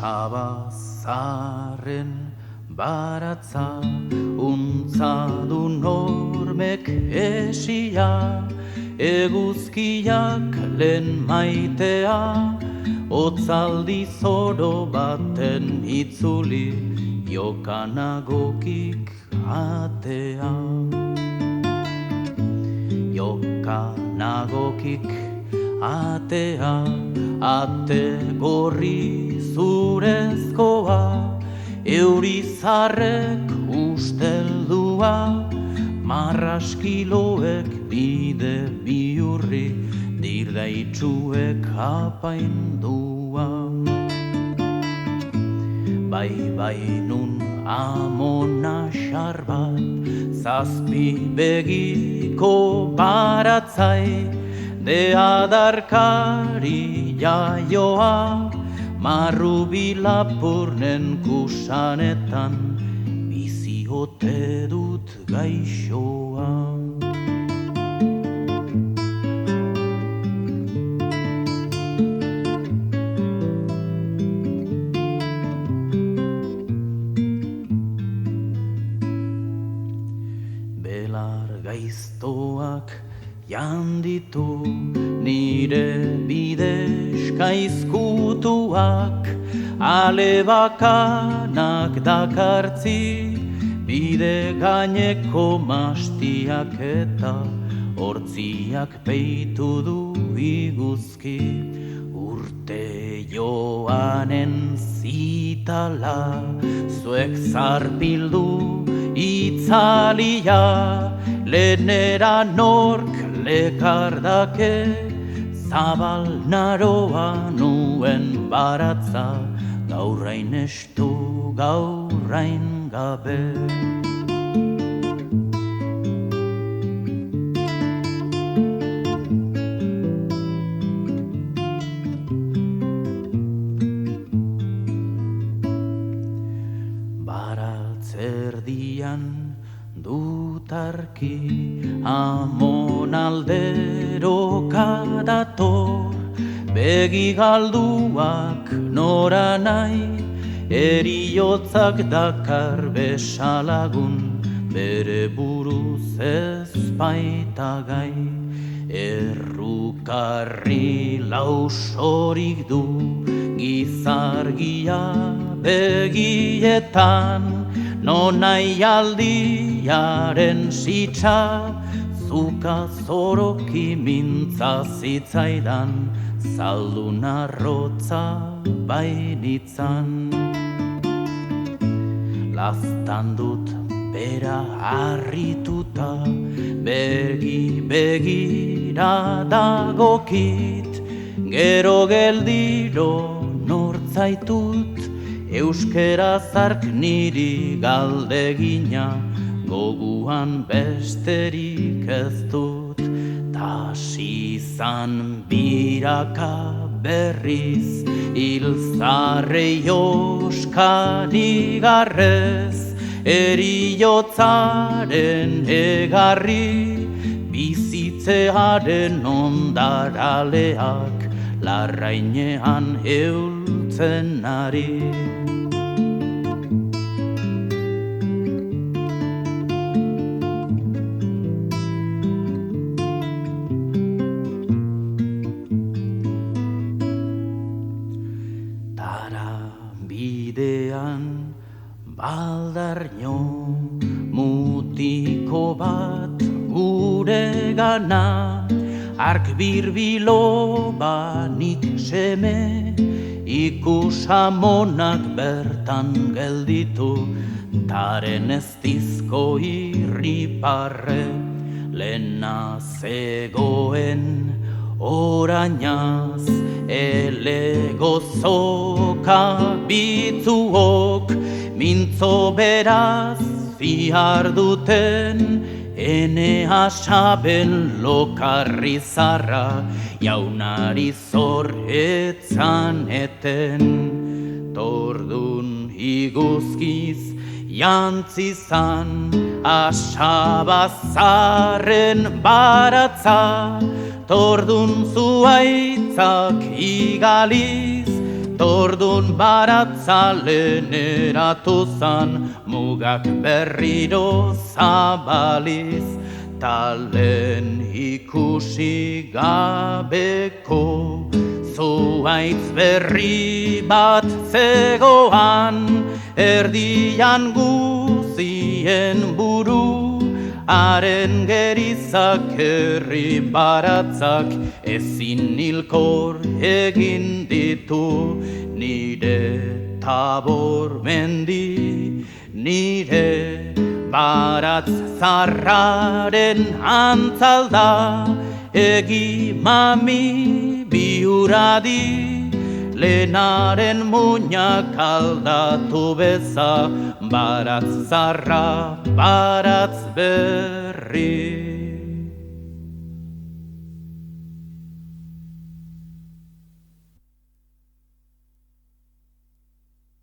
Asabazaren baratza untzadu normek esia, eguzkiak lehen maitea, otzaldi zoro baten itzuli, jokanagokik atea. Jokanagokik atea, ate gorri zurezkoa, eurizarrek usteldua, marraskiloek bide biurri, dirdaitzuek apaindua. Bai nun amona xar bat, zazpi begiko baratzai, de adarkari jaioa, marrubilapurnen kusanetan, bizi ote dut gaixoa. Belar gaiztoak janditu, nire bidezka izkutuak, ale bakanak dakartzi, bide gaineko mastiak eta hortziak peitu du iguzki. Urte joanen zitala, zuek zarpildu itzalia, lehenera nork lekardake, zabal naroa nuen baratza, gaurrain estu, gaurrain gabe. Baratzerdian dutarki, amonaldero kadator, begi galduak nora nahi, eriotzak dakar besalagun, bere buruz ez baita gai. Errukarri lausorik du, gizargia begietan, nonai aldiaren sitsa, zuka zoroki mintza zitzaidan, zaldun arrotza bainitzan. Laztan dut bera harrituta, begira dagokit, gero geldiro nortzaitut, euskera zark niri galdegina, goguan besterik ez dut. Tasizan biraka berriz, hilzarrei oskari garrez, eriotzaren egarri, bizitzearen ondaraleak, larrainean eultzen ari. Bidean baldarño mutiko bat gure gana, ark birbilo banik seme, ikusamonak bertan gelditu, taren ez dizko irriparre, lehena zegoen orainaz, ele gozoka bitzuok, mintzo beraz fihar duten, ene asaben lokarri zarra, jaunari zor etzan eten. Tordun iguzkiz jantzizan, asabazaren baratza, tordun zuaitzak igaliz, Tordun baratza leneratu zan, mugak berriro zabaliz, talen ikusi gabeko zuaitz berri bat zegoan, erdian guzien buru, haren gerizak herri baratzak ezin hilkor egin ditu, nire Tabor mendi, nire baratz zarraren antzalda, egi mami biuradi, lehenaren muinak aldatu beza, baratz zarra, baratz berri.